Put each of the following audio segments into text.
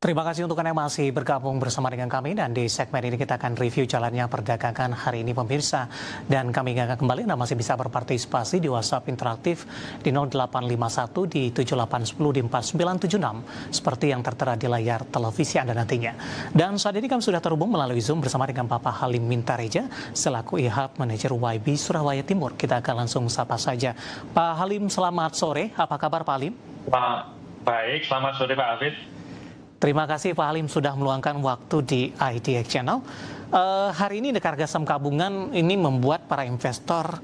Terima kasih untuk Anda masih bergabung bersama dengan kami dan di segmen ini kita akan review jalannya perdagangan hari ini pemirsa. Dan kami ingatkan kembali Anda masih bisa berpartisipasi di WhatsApp interaktif di 0851 di 7810 di 4976 seperti yang tertera di layar televisi Anda nantinya. Dan saat ini kami sudah terhubung melalui Zoom bersama dengan Bapak Halim Mintareja selaku IHAB Manajer YB Surabaya Timur. Kita akan langsung sapa saja. Pak Halim, selamat sore. Apa kabar Pak Halim? Pak, baik, selamat sore Pak Hafid. Terima kasih Pak Halim sudah meluangkan waktu di IDX Channel. Hari ini Indeks Harga Saham Gabungan ini membuat para investor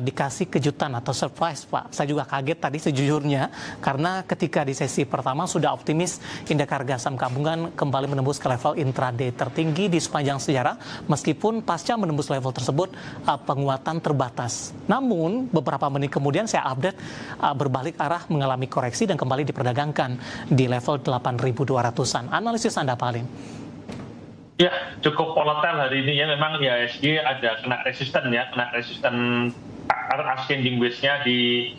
dikasih kejutan atau surprise Pak. Saya juga kaget tadi sejujurnya karena ketika di sesi pertama sudah optimis Indeks Harga Saham Gabungan kembali menembus ke level intraday tertinggi di sepanjang sejarah meskipun pasca menembus level tersebut penguatan terbatas. Namun beberapa menit kemudian saya update berbalik arah mengalami koreksi dan kembali diperdagangkan di level 8.200-an. Analisis Anda Pak Halim? Ya, cukup volatile hari ini ya. Memang IHSG ada kena resisten ascending wedge-nya di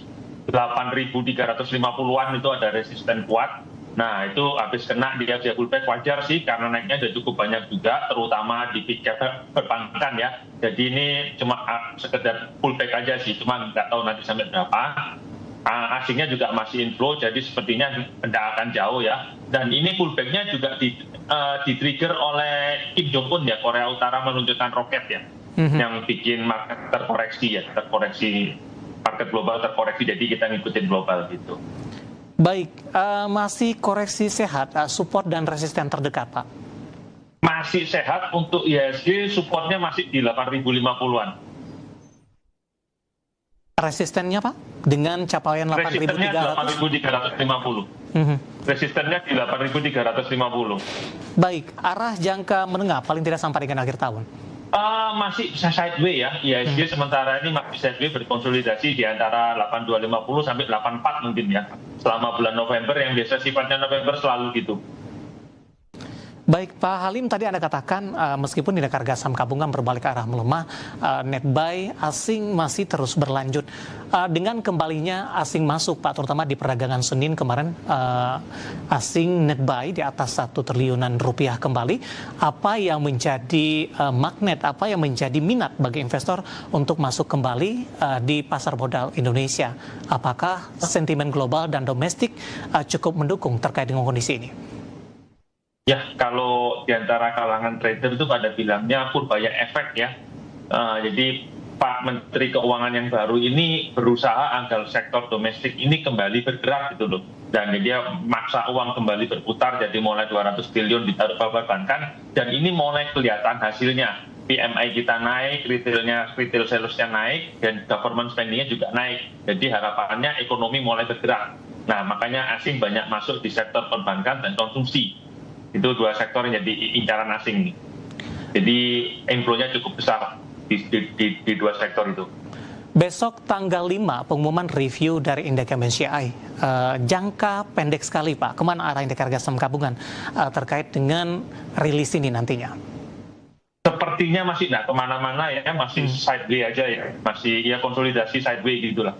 8.350-an itu ada resisten kuat. Nah, itu habis kena dia pullback wajar sih karena naiknya sudah cukup banyak juga, terutama di big cap perbankan ya. Jadi ini cuma sekedar pullback aja sih, cuma nggak tahu nanti sampai berapa. Asingnya juga masih inflow, jadi sepertinya tidak akan jauh ya. Dan ini pullback-nya juga di-trigger oleh Kim Jong Un ya, Korea Utara meluncurkan roket ya, yang bikin market terkoreksi, market global terkoreksi, jadi kita ngikutin global gitu. Baik, masih koreksi sehat, support dan resisten terdekat Pak? Masih sehat untuk IHSG, supportnya masih di 8.050-an. Resistennya Pak? Dengan capaian 8.300? Resistennya 8.350. Resistennya di 8.350. Baik, arah jangka menengah paling tidak sampai dengan akhir tahun? Masih bisa sideway ya. IHSG sementara ini masih sideway berkonsolidasi di antara 8250 sampai 84 mungkin ya. Selama bulan November yang biasa sifatnya November selalu gitu. Baik Pak Halim, tadi Anda katakan meskipun Indeks Harga Saham Gabungan berbalik arah melemah, net buy asing masih terus berlanjut. Dengan kembalinya asing masuk Pak, terutama di perdagangan Senin kemarin asing net buy di atas 1 triliunan rupiah kembali. Apa yang menjadi magnet, apa yang menjadi minat bagi investor untuk masuk kembali di pasar modal Indonesia? Apakah sentimen global dan domestik cukup mendukung terkait dengan kondisi ini? Ya, kalau di antara kalangan trader itu pada bilangnya purbaya efek ya. Jadi Pak Menteri Keuangan yang baru ini berusaha agar sektor domestik ini kembali bergerak gitu loh. Dan dia maksa uang kembali berputar, jadi mulai 200 triliun ditaruh perbankan. Dan ini mulai kelihatan hasilnya. PMI kita naik, retail salesnya naik, dan government spendingnya juga naik. Jadi harapannya ekonomi mulai bergerak. Nah, makanya asing banyak masuk di sektor perbankan dan konsumsi. Itu dua sektor yang jadi incaran asing nih. Jadi inflow-nya cukup besar di dua sektor itu. Besok tanggal 5 pengumuman review dari Indeks MSCI. Jangka pendek sekali Pak, kemana arah Indeks Harga Saham Gabungan terkait dengan rilis ini nantinya? Sepertinya masih nggak kemana-mana ya, masih sideway aja ya. Masih ya konsolidasi sideway gitulah.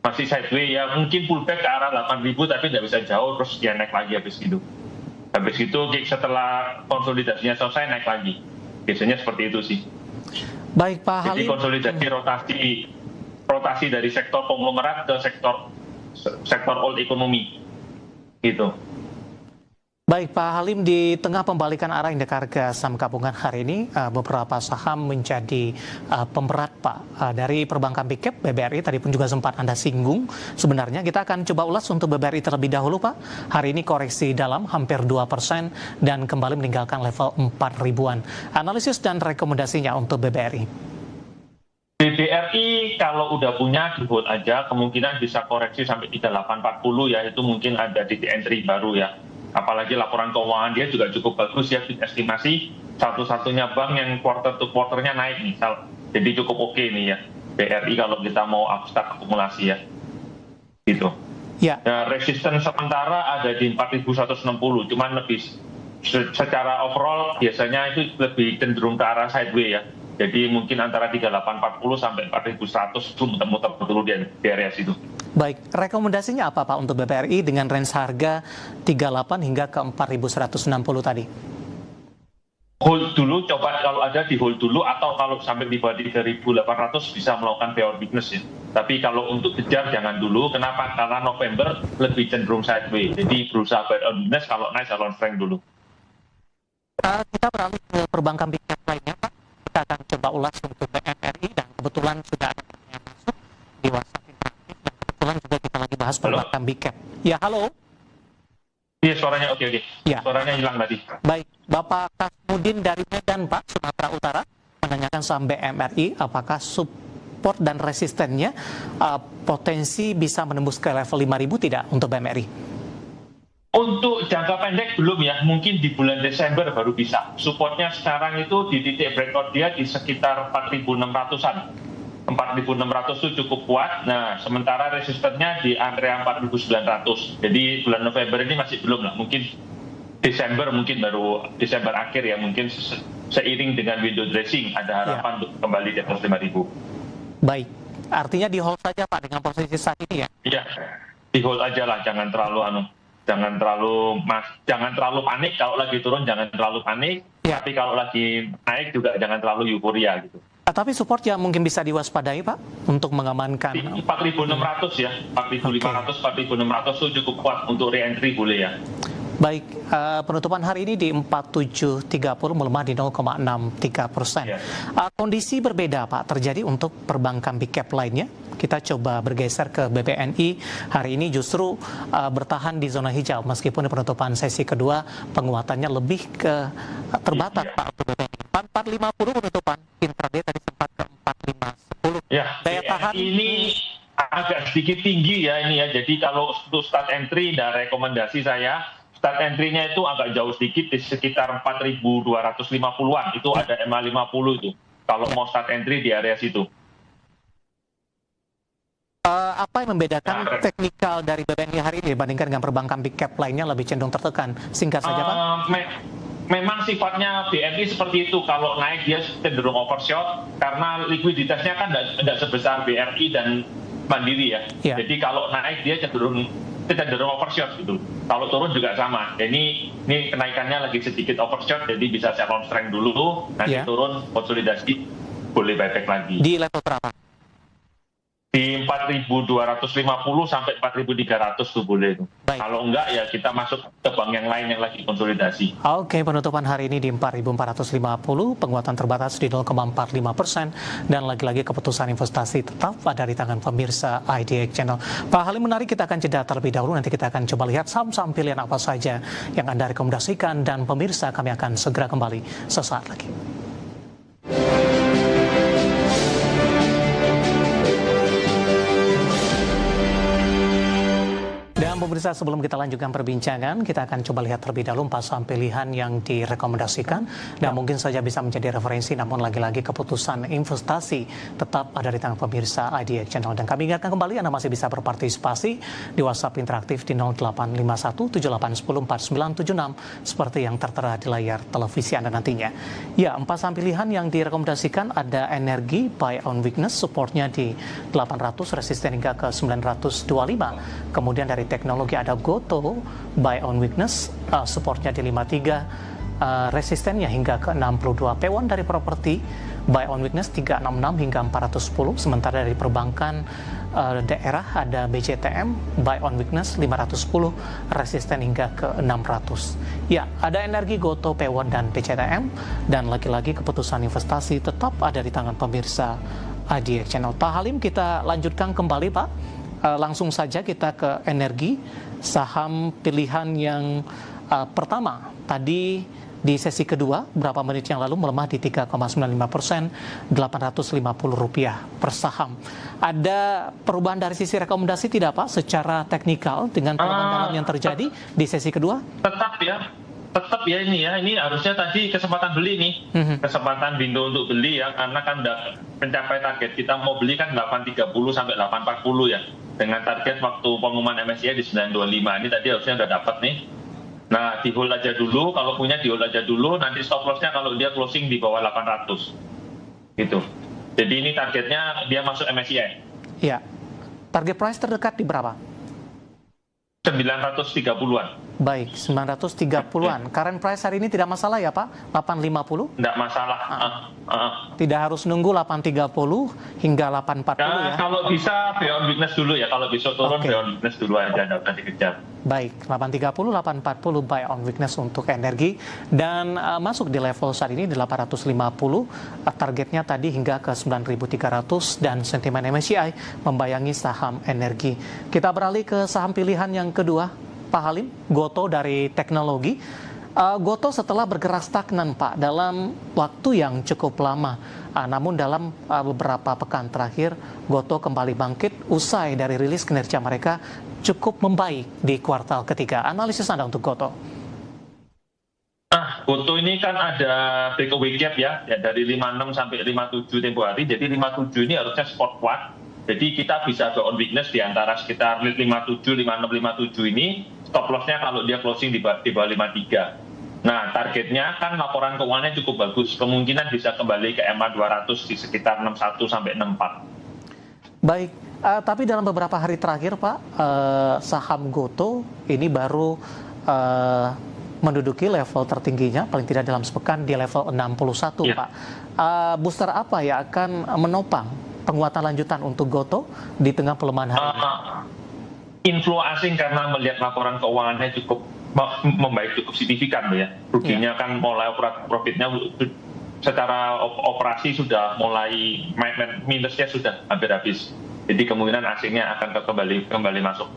Masih sideway ya, mungkin pullback ke arah 8.000 tapi nggak bisa jauh, terus dia naik lagi habis gitu. Habis itu setelah konsolidasinya selesai naik lagi. Biasanya seperti itu sih. Baik Pak Halim. Jadi konsolidasi rotasi dari sektor konglomerat ke sektor old economy. Gitu. Baik Pak Halim, di tengah pembalikan arah Indeks Harga Saham Gabungan hari ini, beberapa saham menjadi pemberat Pak. Dari perbankan big cap, BBRI tadi pun juga sempat Anda singgung. Sebenarnya kita akan coba ulas untuk BBRI terlebih dahulu Pak. Hari ini koreksi dalam hampir 2% dan kembali meninggalkan level 4.000-an. Analisis dan rekomendasinya untuk BBRI. BBRI kalau udah punya di hold aja, kemungkinan bisa koreksi sampai 3840 ya, itu mungkin ada titik entry baru ya. Apalagi laporan keuangan dia juga cukup bagus ya, estimasi satu-satunya bank yang quarter to quarter-nya naik nih. Jadi cukup oke nih ya, BRI kalau kita mau start akumulasi ya. Gitu. Ya. Resisten sementara ada di 4.160, cuman lebih secara overall biasanya itu lebih cenderung ke arah sideway ya. Jadi mungkin antara 3840 sampai 4100 itu muter-muter dulu di area situ. Baik, rekomendasinya apa Pak untuk BBRI dengan range harga 38 hingga ke 4.160 tadi? Hold dulu, coba kalau ada di hold dulu, atau kalau sampai di bawah 3.800 bisa melakukan payout weakness ya. Tapi kalau untuk kejar jangan dulu, kenapa? Karena November lebih cenderung sideways, jadi berusaha payout weakness, kalau naik salon strength dulu. Kita beralih ke perbankan big cap lainnya Pak. Kita akan coba ulas untuk BMRI dan kebetulan sudah ada yang masuk di WhatsApp interaktif dan kebetulan juga kita lagi bahas perbankan big cap. Ya, halo. Iya, suaranya oke. Ya. Suaranya hilang tadi. Baik, Bapak Kasmudin dari Medan Pak, Sumatera Utara, menanyakan saham BMRI, apakah support dan resistennya potensi bisa menembus ke level 5.000 tidak untuk BMRI? Untuk jangka pendek belum ya, mungkin di bulan Desember baru bisa. Supportnya sekarang itu di titik breakout dia di sekitar 4.600-an. 4.600 itu cukup kuat. Nah, sementara resistennya di area 4.900. Jadi bulan November ini masih belum lah. Mungkin Desember, mungkin baru Desember akhir ya. Mungkin seiring dengan window dressing ada harapan untuk kembali di atas 5.000. Baik, artinya di hold saja Pak dengan posisi saat ini ya? Iya, di hold aja lah. Jangan terlalu panik. Kalau lagi turun jangan terlalu panik. Ya. Tapi kalau lagi naik juga jangan terlalu euforia gitu. Tapi support yang mungkin bisa diwaspadai Pak untuk mengamankan 4.600 ya, 4.500, 4.600 itu cukup kuat untuk re-entry boleh ya. Baik, penutupan hari ini di 4730 melemah di 0,63%. Ya. Kondisi berbeda Pak terjadi untuk perbankan big cap lainnya. Kita coba bergeser ke BBNI. Hari ini justru bertahan di zona hijau meskipun di penutupan sesi kedua penguatannya lebih ke terbatas Pak untuk BBNI. 4.450 penutupan, intraday tadi sempat ke 4.510. Ya, daya tahan ini agak sedikit tinggi ya ini ya. Jadi kalau untuk start entry dan rekomendasi saya, start entry-nya itu agak jauh sedikit di sekitar 4.250-an. Itu ada MA50 itu. Kalau mau start entry di area situ. Apa yang membedakan teknikal dari BBNI hari ini dibandingkan dengan perbankan big cap lainnya lebih cenderung tertekan? Singkat saja Pak. Memang sifatnya BNI seperti itu. Kalau naik dia cenderung overshot karena likuiditasnya kan tidak sebesar BRI dan Mandiri ya. Jadi kalau naik dia cenderung overshot gitu. Kalau turun juga sama. Ini kenaikannya lagi sedikit overshot, jadi bisa sell on strength dulu. Nanti turun konsolidasi boleh buyback lagi. Di level berapa? Di 4.250 sampai 4.300 tuh boleh tuh. Kalau enggak ya kita masuk ke bank yang lain yang lagi konsolidasi. Oke, penutupan hari ini di 4.450, penguatan terbatas di 0,45%, dan lagi-lagi keputusan investasi tetap ada di tangan pemirsa IDX Channel. Pak Halim, menarik, kita akan jeda terlebih dahulu, nanti kita akan coba lihat saham-saham pilihan apa saja yang Anda rekomendasikan, dan pemirsa kami akan segera kembali sesaat lagi. Pemirsa, sebelum kita lanjutkan perbincangan, kita akan coba lihat terlebih dahulu 4 saham pilihan yang direkomendasikan dan mungkin saja bisa menjadi referensi, namun lagi-lagi keputusan investasi tetap ada di tangan pemirsa IDX Channel. Dan kami ingatkan kembali, Anda masih bisa berpartisipasi di WhatsApp interaktif di 0851 7810 4976 seperti yang tertera di layar televisi Anda nantinya. Ya, 4 saham pilihan yang direkomendasikan ada energi, buy on weakness, supportnya di 800, resisten hingga ke 925. Kemudian dari teknologi ada Goto, buy on weakness, supportnya di 53, resistennya hingga ke 62. P1 dari properti, buy on weakness 366 hingga 410. Sementara dari perbankan daerah ada BCTM, buy on weakness 510, resisten hingga ke 600. Ya, ada energi, Goto, P1 dan BCTM, dan lagi-lagi keputusan investasi tetap ada di tangan pemirsa IDX Channel. Pak Halim, kita lanjutkan kembali Pak. Langsung saja kita ke energi, saham pilihan yang pertama tadi di sesi kedua berapa menit yang lalu melemah di 3,95%, Rp850 per saham. Ada perubahan dari sisi rekomendasi tidak Pak secara teknikal dengan pelemahan dalam yang terjadi di sesi kedua? Tetap ya ini harusnya tadi kesempatan beli nih, kesempatan window untuk beli ya, karena kan udah mencapai target kita mau beli kan 830 sampai 840 ya, dengan target waktu pengumuman MSCI di 925. Ini tadi harusnya udah dapat nih. Nah, di hold aja dulu, kalau punya di hold aja dulu, nanti stop loss-nya kalau dia closing di bawah 800 gitu. Jadi ini targetnya dia masuk MSCI. Iya. Target price terdekat di berapa? 930-an. Baik, 930-an. Current price hari ini tidak masalah ya Pak? 850? Tidak masalah. Tidak harus nunggu 830 hingga 840 ya? Kalau bisa buy on weakness dulu ya. Kalau besok turun buy on weakness dulu aja, nggak usah dikejar. Baik, 830, 840 buy on weakness untuk energi. Dan masuk di level saat ini di 850. Targetnya tadi hingga ke 9.300 dan sentimen MSCI membayangi saham energi. Kita beralih ke saham pilihan yang kedua, Pak Halim, Gotoh dari teknologi. Gotoh setelah bergerak stagnan Pak dalam waktu yang cukup lama. Namun dalam beberapa pekan terakhir, Gotoh kembali bangkit usai dari rilis kinerja mereka cukup membaik di kuartal ketiga. Analisis Anda untuk Gotoh? Gotoh ini kan ada breakaway gap ya dari 56 sampai 57 tempo hari. Jadi 57 ini harusnya support kuat. Jadi kita bisa buy on weakness di antara sekitar 57, 56, 57 ini. Stop loss-nya kalau dia closing di bawah 53. Nah, targetnya kan laporan keuangannya cukup bagus. Kemungkinan bisa kembali ke MA 200 di sekitar 61 sampai 64. Baik, tapi dalam beberapa hari terakhir Pak, saham Gotoh ini baru menduduki level tertingginya, paling tidak dalam sepekan di level 61 ya. Pak. Booster apa ya akan menopang penguatan lanjutan untuk Gotoh di tengah pelemahan hari ini? Inflow asing karena melihat laporan keuangannya cukup membaik cukup signifikan ya. Ruginya kan mulai profitnya secara operasi sudah mulai minusnya sudah hampir habis. Jadi kemungkinan asingnya akan kembali masuk.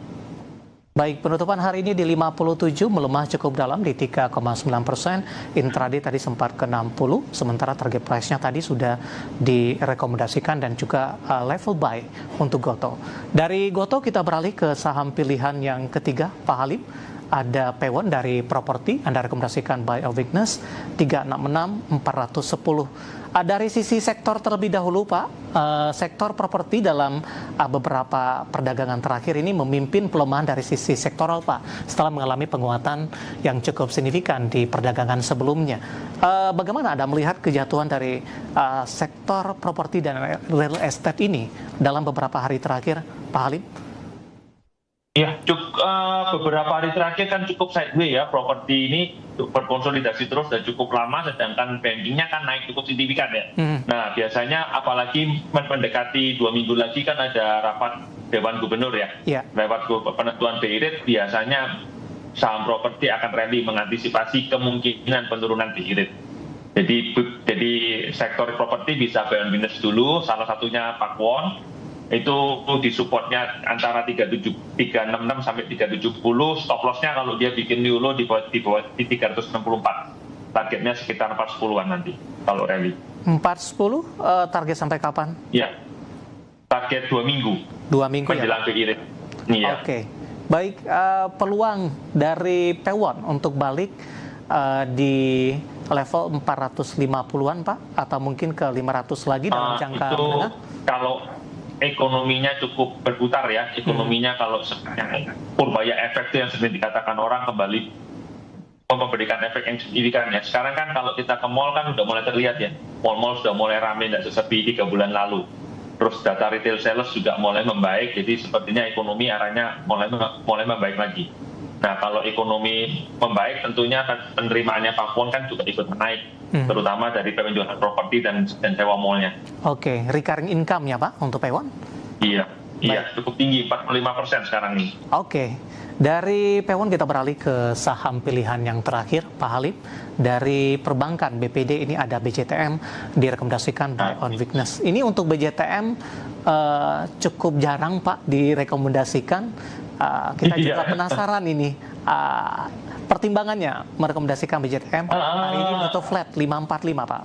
Baik, penutupan hari ini di 57 melemah cukup dalam di 3,9%. Intraday tadi sempat ke 60, sementara target price-nya tadi sudah direkomendasikan dan juga level buy untuk Gotoh. Dari Gotoh kita beralih ke saham pilihan yang ketiga, Pak Halim. Ada Pewon dari properti, Anda rekomendasikan buy on weakness 366 410. Dari sisi sektor terlebih dahulu Pak, sektor properti dalam beberapa perdagangan terakhir ini memimpin pelemahan dari sisi sektoral Pak, setelah mengalami penguatan yang cukup signifikan di perdagangan sebelumnya. Bagaimana Anda melihat kejatuhan dari sektor properti dan real estate ini dalam beberapa hari terakhir, Pak Halim? Ya, beberapa hari terakhir kan cukup sideways ya, properti ini berkonsolidasi terus dan cukup lama, sedangkan bankingnya kan naik cukup signifikan ya. Nah, biasanya apalagi mendekati 2 minggu lagi kan ada rapat Dewan Gubernur ya. Lewat penentuan BI rate, biasanya saham properti akan rally mengantisipasi kemungkinan penurunan BI rate. Jadi sektor properti bisa buy on weakness dulu, salah satunya Pakuwon. Itu di supportnya antara 366 sampai 370, stop lossnya kalau dia bikin new low di bawah 364, targetnya sekitar 410-an nanti kalau rally. 410 target sampai kapan? Ya, target 2 minggu. 2 minggu menjelang ya? BI rate. Iya. Oke, baik, peluang dari Pewon untuk balik di level 450-an Pak, atau mungkin ke 500 lagi dalam jangka menengah? Kalau ekonominya cukup berputar ya, ekonominya kalau yang purbaya efek itu yang sering dikatakan orang kembali memberikan efek yang signifikan ya. Sekarang kan kalau kita ke mall kan udah mulai terlihat ya, mall-mall sudah mulai ramai, tidak sesepi 3 bulan lalu. Terus data retail sales juga mulai membaik, jadi sepertinya ekonomi arahnya mulai membaik lagi. Nah, kalau ekonomi membaik tentunya penerimaannya Pakuwon kan juga ikut menaik, terutama dari penjualan properti dan sewa mallnya. Oke, recurring income-nya Pak untuk Pewon? Iya, cukup tinggi, 45% sekarang ini. Oke, dari Pewon kita beralih ke saham pilihan yang terakhir, Pak Halim. Dari perbankan BPD ini ada BJTM, direkomendasikan buy on weakness. Ini untuk BJTM cukup jarang Pak direkomendasikan. Kita juga penasaran ini pertimbangannya merekomendasikan BJTM hari ini atau flat 545 Pak.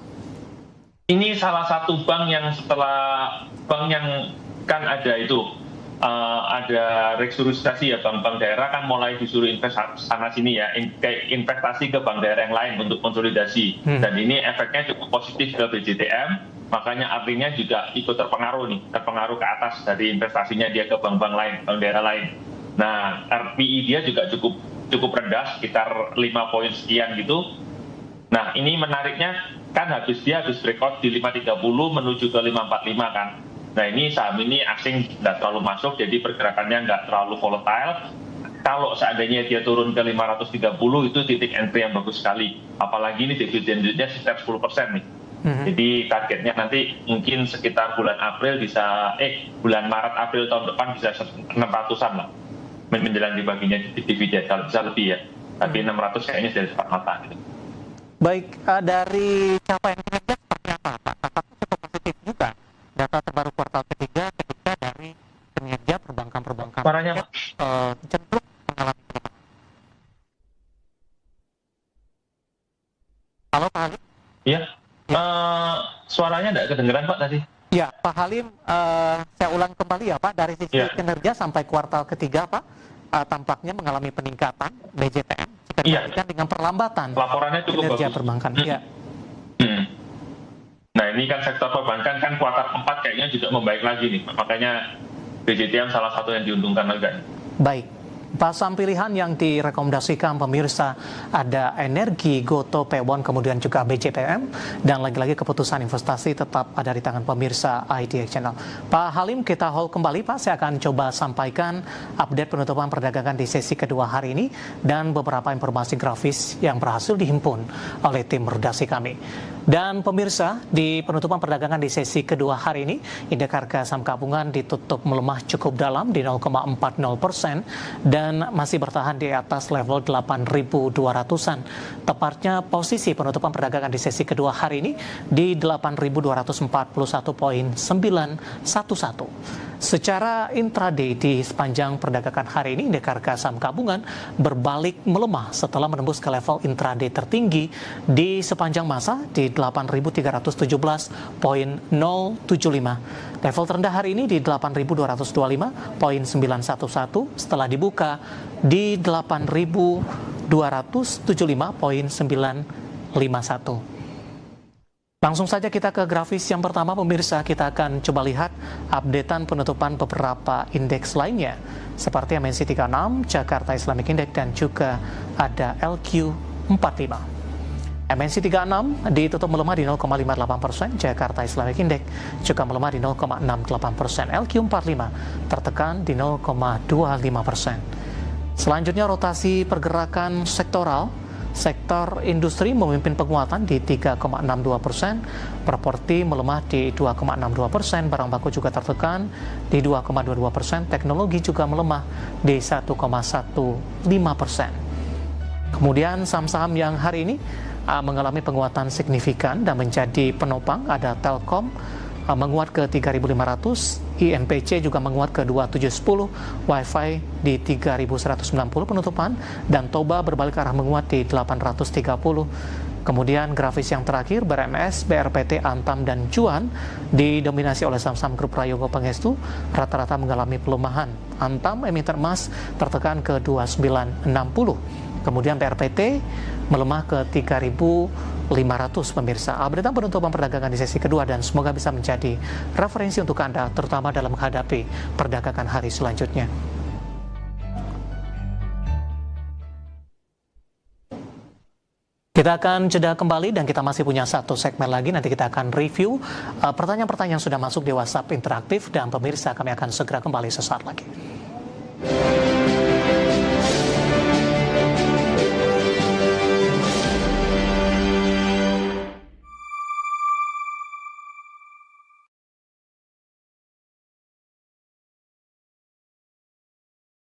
Ini salah satu bank yang kan ada itu ada restrukturisasi ya, bank-bank daerah kan mulai disuruh investasi sana sini ya, investasi ke bank daerah yang lain untuk konsolidasi, dan ini efeknya cukup positif ke BJTM, makanya artinya juga ikut terpengaruh ke atas dari investasinya dia ke bank-bank lain, bank daerah lain. Nah, RPI dia juga cukup rendah, sekitar 5 poin sekian gitu. Nah, ini menariknya kan habis breakout di 530 menuju ke 545 kan. Nah ini saham ini asing nggak terlalu masuk, jadi pergerakannya nggak terlalu volatile. Kalau seandainya dia turun ke 530 itu titik entry yang bagus sekali. Apalagi ini dividen yieldnya sekitar 10% nih. Jadi targetnya nanti mungkin sekitar bulan April bisa, bulan Maret April tahun depan bisa 600-an lah. Menjelang dibaginya dividen, kalau bisa lebih ya. Tapi 600 kayaknya sudah cepat mata gitu. Baik, dari capaian kinerja seperti apa Pak? Tampaknya cukup positif juga data terbaru kuartal ketiga ketika dari kinerja perbankan-perbankan Suaranya Pak. cenderung mengalami pelemahan. Halo Pak Halim? Iya. Suaranya nggak kedengeran Pak tadi. Ya, Pak Halim, saya ulang kembali ya Pak, dari sisi kinerja sampai kuartal ketiga Pak, tampaknya mengalami peningkatan BJPM jika dibandingkan dengan perlambatan laporannya cukup kinerja bagus. perbankan. Ya. Nah ini kan sektor perbankan kan kuartal 4 kayaknya juga membaik lagi nih, makanya BJTM salah satu yang diuntungkan juga. Baik. Saham pilihan yang direkomendasikan pemirsa ada Energi, Goto, Pewon, kemudian juga BJPM, dan lagi-lagi keputusan investasi tetap ada di tangan pemirsa IDX Channel. Pak Halim, kita hold kembali Pak, saya akan coba sampaikan update penutupan perdagangan di sesi kedua hari ini dan beberapa informasi grafis yang berhasil dihimpun oleh tim redaksi kami. Dan pemirsa, di penutupan perdagangan di sesi kedua hari ini, indeks harga saham gabungan ditutup melemah cukup dalam di 0,40% dan masih bertahan di atas level 8.200-an. Tepatnya posisi penutupan perdagangan di sesi kedua hari ini di 8.241.911. Secara intraday di sepanjang perdagangan hari ini, indeks harga saham gabungan berbalik melemah setelah menembus ke level intraday tertinggi di sepanjang masa di 8.317.075. Level terendah hari ini di 8.225.911 setelah dibuka di 8.275.951. Langsung saja kita ke grafis yang pertama pemirsa, kita akan coba lihat updatean penutupan beberapa indeks lainnya seperti MNC 36, Jakarta Islamic Index dan juga ada LQ45. MNC 36 ditutup melemah di 0,58%, Jakarta Islamic Index juga melemah di 0,68%, LQ45 tertekan di 0,25%. Selanjutnya rotasi pergerakan sektoral. Sektor industri memimpin penguatan di 3,62%, properti melemah di 2,62%, barang baku juga tertekan di 2,22%, teknologi juga melemah di 1,15%. Kemudian saham-saham yang hari ini mengalami penguatan signifikan dan menjadi penopang ada Telkom menguat ke 3.500, IMPC juga menguat ke 2.710, WiFi di 3.190 penutupan, dan Toba berbalik arah menguat di 830. Kemudian grafis yang terakhir, BRMS, BRPT, Antam, dan Cuan didominasi oleh saham-saham grup Prayogo Pangestu, rata-rata mengalami pelemahan. Antam emiten emas tertekan ke 2960. Kemudian BRPT melemah ke 3.500 pemirsa. Update penutupan perdagangan di sesi kedua dan semoga bisa menjadi referensi untuk Anda terutama dalam menghadapi perdagangan hari selanjutnya. Kita akan jeda kembali dan kita masih punya satu segmen lagi. Nanti kita akan review pertanyaan-pertanyaan yang sudah masuk di WhatsApp interaktif dan pemirsa kami akan segera kembali sesaat lagi.